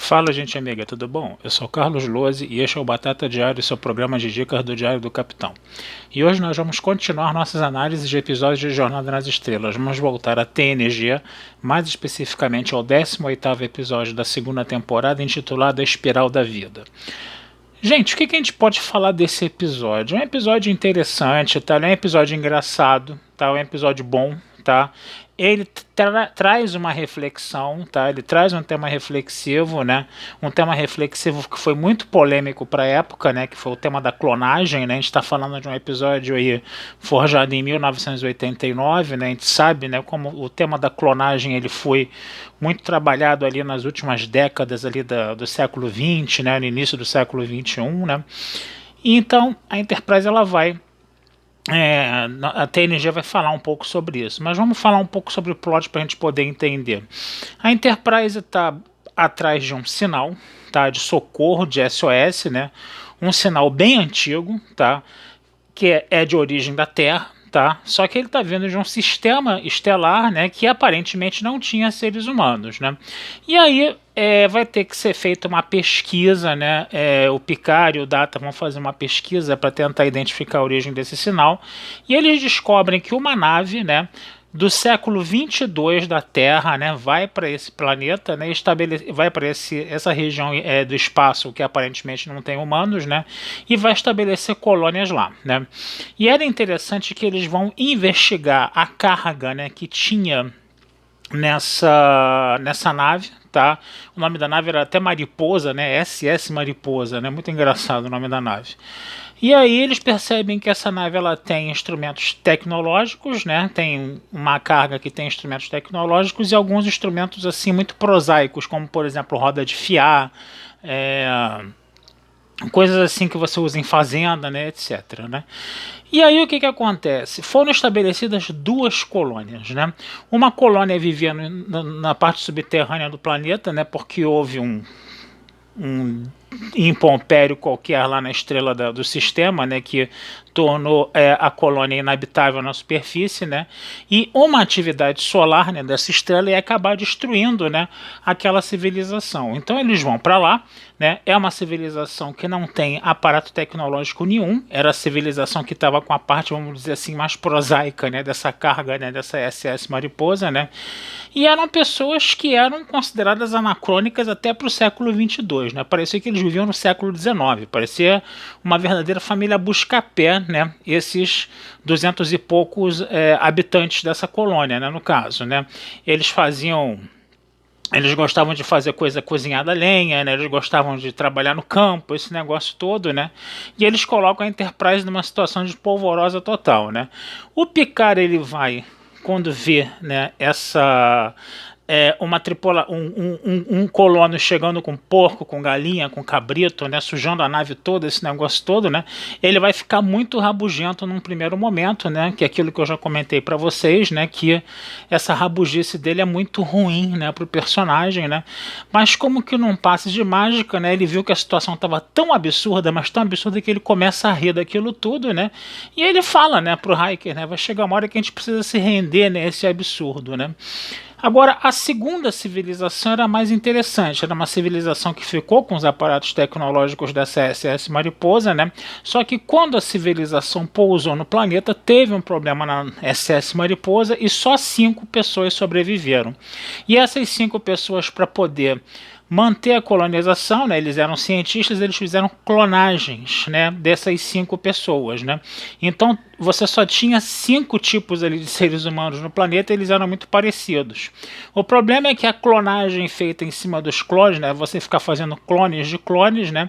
Fala, gente amiga, tudo bom? Eu sou Carlos Lose e este é o Batata Diário, seu programa de dicas do Diário do Capitão. E hoje nós vamos continuar nossas análises de episódios de Jornada nas Estrelas. Vamos voltar a TNG, mais especificamente ao 18º episódio da segunda temporada, intitulado A Espiral da Vida. Gente, o que a gente pode falar desse episódio? É um episódio interessante, tá? É um episódio engraçado, tá? É um episódio bom, tá? Ele traz uma reflexão, tá? Ele traz um tema reflexivo, né? Um tema reflexivo que foi muito polêmico para a época, né? Que foi o tema da clonagem, né? A gente está falando de um episódio aí forjado em 1989, né? A gente sabe, né? Como o tema da clonagem ele foi muito trabalhado ali nas últimas décadas ali do século XX, né? No início do século XXI, né? E então a Enterprise ela vai a TNG vai falar um pouco sobre isso, mas vamos falar um pouco sobre o plot para a gente poder entender. A Enterprise está atrás de um sinal, tá, de socorro, de SOS, né, um sinal bem antigo, tá, que é de origem da Terra, tá? Só que ele está vindo de um sistema estelar, né, que aparentemente não tinha seres humanos, né? E aí vai ter que ser feita uma pesquisa, né? O Picard e o Data vão fazer uma pesquisa para tentar identificar a origem desse sinal, e eles descobrem que uma nave, né, do século 22 da Terra, né, vai para esse planeta, né, vai para essa região do espaço que aparentemente não tem humanos, né, e vai estabelecer colônias lá, né. E era interessante que eles vão investigar a carga, né, que tinha nessa nave, tá? O nome da nave era até Mariposa, né? SS Mariposa, né? Muito engraçado o nome da nave. E aí eles percebem que essa nave ela tem instrumentos tecnológicos, né? Tem uma carga que tem instrumentos tecnológicos e alguns instrumentos assim muito prosaicos, como por exemplo roda de fiar, coisas assim que você usa em fazenda, né, etc, né? E aí o que acontece? Foram estabelecidas duas colônias, né? Uma colônia vivia na parte subterrânea do planeta, né? Porque houve um império qualquer lá na estrela do sistema, né, que tornou a colônia inabitável na superfície, né, e uma atividade solar, né, dessa estrela ia acabar destruindo, né, aquela civilização. Então eles vão para lá, né, é uma civilização que não tem aparato tecnológico nenhum, era a civilização que estava com a parte, vamos dizer assim, mais prosaica, né, dessa carga, né, dessa SS Mariposa, né, e eram pessoas que eram consideradas anacrônicas até para o século 22, né, parecia que eles viviam no século XIX, parecia uma verdadeira família busca-pé, né, esses 200 e poucos habitantes dessa colônia, né, no caso, né, eles gostavam de fazer coisa cozinhada a lenha, né? Eles gostavam de trabalhar no campo, esse negócio todo, né? E eles colocam a Enterprise numa situação de polvorosa total, né? O Picard ele vai quando vê, né, um colono chegando com porco, com galinha, com cabrito, né, sujando a nave toda, esse negócio todo, né, ele vai ficar muito rabugento num primeiro momento, né, que é aquilo que eu já comentei para vocês, né, que essa rabugice dele é muito ruim, né, pro personagem, né, mas como que num passe de mágica, né, ele viu que a situação estava tão absurda, mas tão absurda que ele começa a rir daquilo tudo, né, e ele fala, né, pro Riker, né, vai chegar uma hora que a gente precisa se render, né, esse absurdo, né. Agora, a segunda civilização era mais interessante, era uma civilização que ficou com os aparatos tecnológicos dessa SS Mariposa, né? Só que quando a civilização pousou no planeta, teve um problema na SS Mariposa e só 5 pessoas sobreviveram. E essas 5 pessoas, para poder manter a colonização, né, eles eram cientistas, eles fizeram clonagens, né, dessas 5 pessoas, né, então você só tinha 5 tipos ali de seres humanos no planeta, eles eram muito parecidos. O problema é que a clonagem feita em cima dos clones, né, você ficar fazendo clones de clones, né,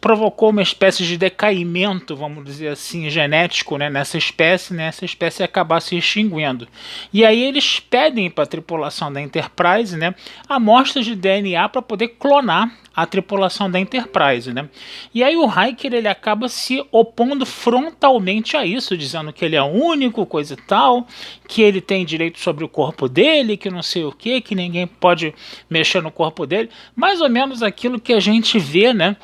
provocou uma espécie de decaimento, vamos dizer assim, genético, né, nessa espécie, né, essa espécie acabar se extinguindo. E aí eles pedem para a tripulação da Enterprise, né, amostras de DNA para poder clonar a tripulação da Enterprise, né? E aí o Riker ele acaba se opondo frontalmente a isso, dizendo que ele é único, coisa e tal, que ele tem direito sobre o corpo dele, que não sei o que ninguém pode mexer no corpo dele, mais ou menos aquilo que a gente vê, né,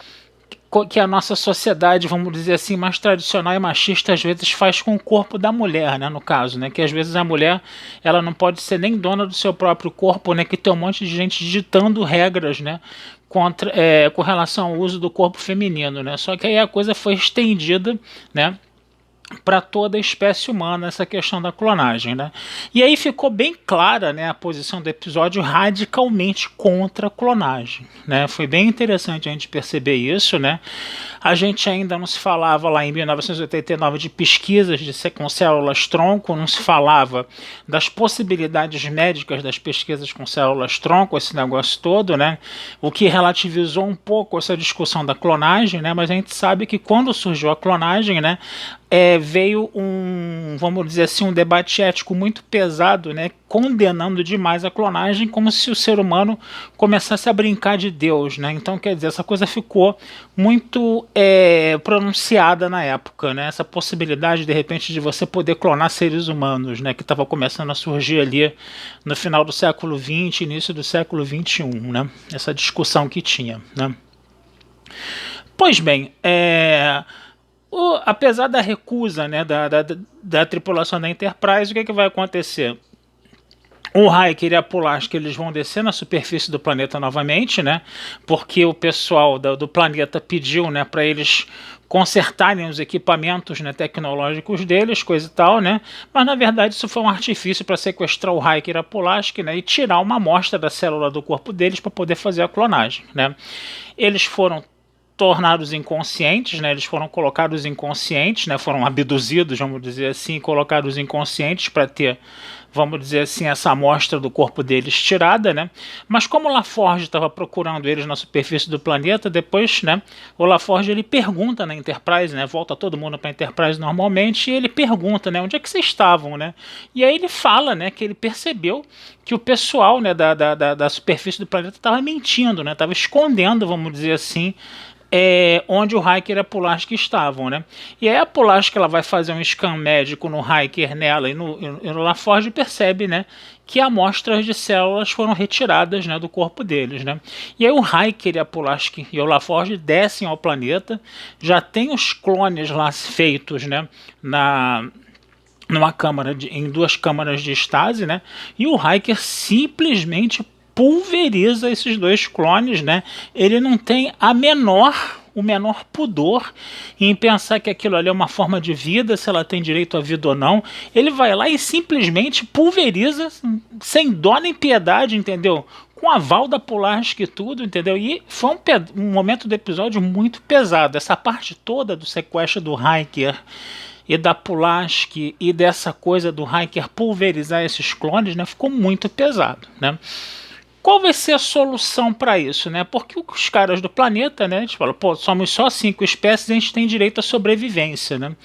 que a nossa sociedade, vamos dizer assim, mais tradicional e machista, às vezes faz com o corpo da mulher, né, no caso, né, que às vezes a mulher, ela não pode ser nem dona do seu próprio corpo, né, que tem um monte de gente ditando regras, né, com relação ao uso do corpo feminino, né, só que aí a coisa foi estendida, né, para toda a espécie humana essa questão da clonagem, né? E aí ficou bem clara, né, a posição do episódio radicalmente contra a clonagem, né? Foi bem interessante a gente perceber isso, né? A gente ainda não se falava lá em 1989 de pesquisas com células-tronco, não se falava das possibilidades médicas das pesquisas com células-tronco, esse negócio todo, né? O que relativizou um pouco essa discussão da clonagem, né? Mas a gente sabe que quando surgiu a clonagem, né, veio vamos dizer assim, um debate ético muito pesado, né, condenando demais a clonagem, como se o ser humano começasse a brincar de Deus, né? Então, quer dizer, essa coisa ficou muito pronunciada na época, né? Essa possibilidade, de repente, de você poder clonar seres humanos, né, que estava começando a surgir ali no final do século XX, início do século XXI, né? Essa discussão que tinha, né? Pois bem, apesar da recusa, né, da tripulação da Enterprise, o que vai acontecer? O Riker e a Pulaski, eles vão descer na superfície do planeta novamente, né? Porque o pessoal do planeta pediu, né, para eles consertarem os equipamentos, né, tecnológicos deles, coisa e tal, né? Mas na verdade isso foi um artifício para sequestrar o Riker e a Pulaski, né, e tirar uma amostra da célula do corpo deles para poder fazer a clonagem, né? Eles foram tornados inconscientes, né? Eles foram colocados inconscientes, né? Foram abduzidos, vamos dizer assim, colocados inconscientes para ter, vamos dizer assim, essa amostra do corpo deles tirada, né? Mas como o LaForge estava procurando eles na superfície do planeta, depois, né, o LaForge, ele pergunta na Enterprise, né? Volta todo mundo para a Enterprise normalmente, e ele pergunta, né, onde é que vocês estavam, né? E aí ele fala, né, que ele percebeu que o pessoal, né, da superfície do planeta estava mentindo, né? Estava escondendo, vamos dizer assim, onde o Riker e a Pulaski estavam, né? E aí a Pulaski, ela vai fazer um scan médico no Riker, nela e no LaForge, percebe, né, que amostras de células foram retiradas, né, do corpo deles, né? E aí o Riker e a Pulaski e o LaForge descem ao planeta, já tem os clones lá feitos, né, em duas câmaras de estase, né? E o Riker simplesmente pulveriza esses dois clones, né? Ele não tem o menor pudor em pensar que aquilo ali é uma forma de vida, se ela tem direito à vida ou não. Ele vai lá e simplesmente pulveriza sem dó nem piedade, entendeu? Com aval da Pulaski e tudo, entendeu? E foi um momento do episódio muito pesado. Essa parte toda do sequestro do Riker e da Pulaski e dessa coisa do Riker pulverizar esses clones, né, ficou muito pesado, né? Qual vai ser a solução para isso, né? Porque os caras do planeta, né, eles falam, pô, somos só 5 espécies, a gente tem direito à sobrevivência, né?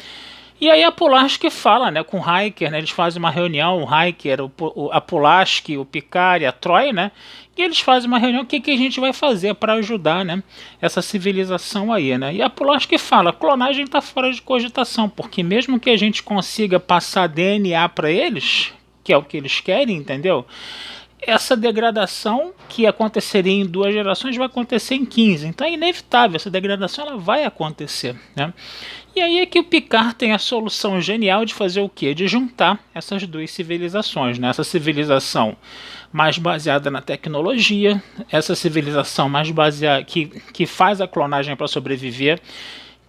E aí a Pulaski fala, né, com o Riker, né, eles fazem uma reunião, o Riker, a Pulaski, o Picard e a Troi, né, e eles fazem uma reunião, o que a gente vai fazer para ajudar, né, essa civilização aí, né? E a Pulaski fala, clonagem está fora de cogitação, porque mesmo que a gente consiga passar DNA para eles, que é o que eles querem, entendeu? Essa degradação que aconteceria em 2 gerações vai acontecer em 15. Então é inevitável, essa degradação ela vai acontecer, né? E aí é que o Picard tem a solução genial de fazer o quê? De juntar essas 2 civilizações, né? Essa civilização mais baseada na tecnologia, essa civilização mais baseada que faz a clonagem para sobreviver,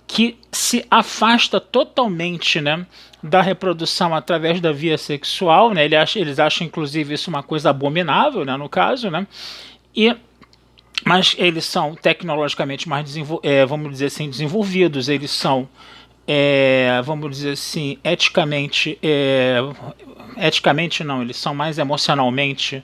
que se afasta totalmente, né, da reprodução através da via sexual, né? Eles acham inclusive isso uma coisa abominável, né, no caso, né? Mas eles são tecnologicamente mais vamos dizer assim, desenvolvidos, eles são vamos dizer assim, eticamente não, eles são mais emocionalmente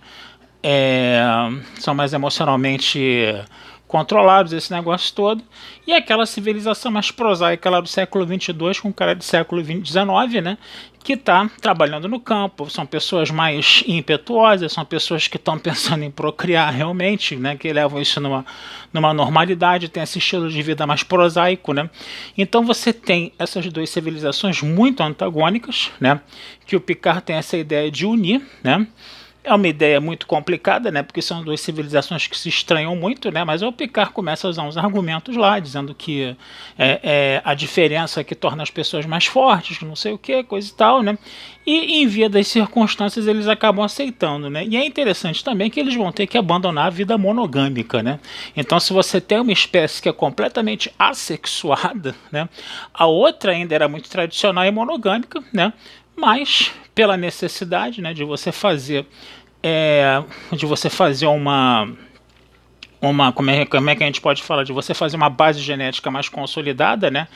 controlados, esse negócio todo, e aquela civilização mais prosaica lá do século XXII com cara de século XIX, né, que está trabalhando no campo, são pessoas mais impetuosas, são pessoas que estão pensando em procriar realmente, né, que levam isso numa normalidade, tem esse estilo de vida mais prosaico, né. Então você tem essas 2 civilizações muito antagônicas, né, que o Picard tem essa ideia de unir, né. É uma ideia muito complicada, né? Porque são duas civilizações que se estranham muito, né? Mas o Picard começa a usar uns argumentos lá, dizendo que a diferença que torna as pessoas mais fortes, não sei o que, coisa e tal, né? E em via das circunstâncias eles acabam aceitando, né? E é interessante também que eles vão ter que abandonar a vida monogâmica, né? Então, se você tem uma espécie que é completamente assexuada, né? A outra ainda era muito tradicional e monogâmica, né? Mas pela necessidade, né, de você fazer uma como é que a gente pode falar, de você fazer uma base genética mais consolidada, né?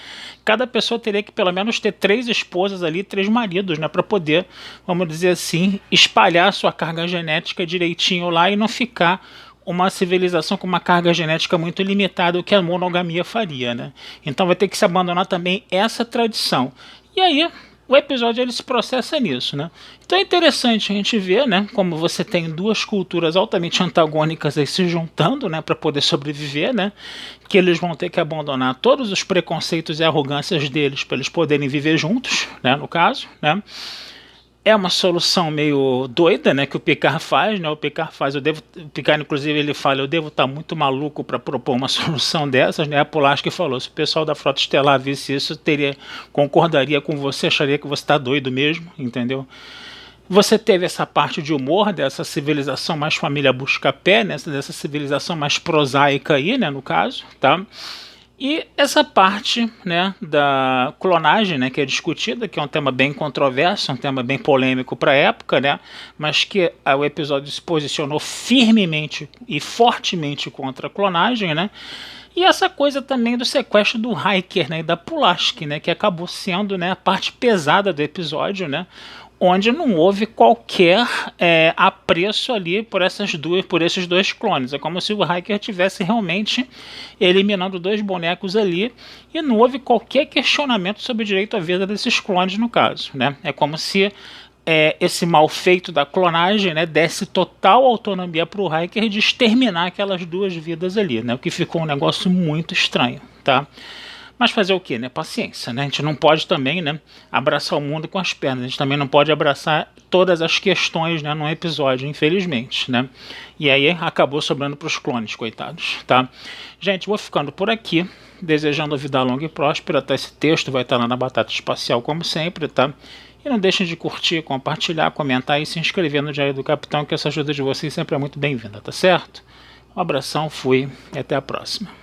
Cada pessoa teria que pelo menos ter 3 esposas ali, 3 maridos, né, para poder, vamos dizer assim, espalhar a sua carga genética direitinho lá e não ficar uma civilização com uma carga genética muito limitada, o que a monogamia faria, né? Então vai ter que se abandonar também essa tradição. E aí o episódio ele se processa nisso, né? Então é interessante a gente ver, né, como você tem duas culturas altamente antagônicas aí se juntando, né, para poder sobreviver, né? Que eles vão ter que abandonar todos os preconceitos e arrogâncias deles para eles poderem viver juntos, né, no caso, né? É uma solução meio doida, né, que o Picard faz, né? O Picard inclusive ele fala, eu devo estar muito maluco para propor uma solução dessas, né? A Pulaski falou, se o pessoal da Frota Estelar visse isso, concordaria com você, acharia que você está doido mesmo, entendeu? Você teve essa parte de humor dessa civilização mais família busca-pé, né? Dessa civilização mais prosaica aí, né, no caso, tá? E essa parte, né, da clonagem, né, que é discutida, que é um tema bem controverso, um tema bem polêmico para a época, né, mas que o episódio se posicionou firmemente e fortemente contra a clonagem, né, e essa coisa também do sequestro do Riker, né, e da Pulaski, né, que acabou sendo, né, a parte pesada do episódio, né, onde não houve qualquer apreço ali por esses dois clones. É como se o Riker tivesse realmente eliminando 2 bonecos ali e não houve qualquer questionamento sobre o direito à vida desses clones no caso, né? É como se esse mal feito da clonagem, né, desse total autonomia para o Riker de exterminar aquelas 2 vidas ali, né? O que ficou um negócio muito estranho, tá? Mas fazer o quê, né? Paciência, né? A gente não pode também, né, abraçar o mundo com as pernas. A gente também não pode abraçar todas as questões, né, num episódio, infelizmente, né? E aí acabou sobrando para os clones, coitados, tá? Gente, vou ficando por aqui, desejando vida longa e próspera, tá? Esse texto vai estar lá na Batata Espacial, como sempre, tá? E não deixem de curtir, compartilhar, comentar e se inscrever no Diário do Capitão, que essa ajuda de vocês sempre é muito bem-vinda, tá certo? Um abração, fui e até a próxima.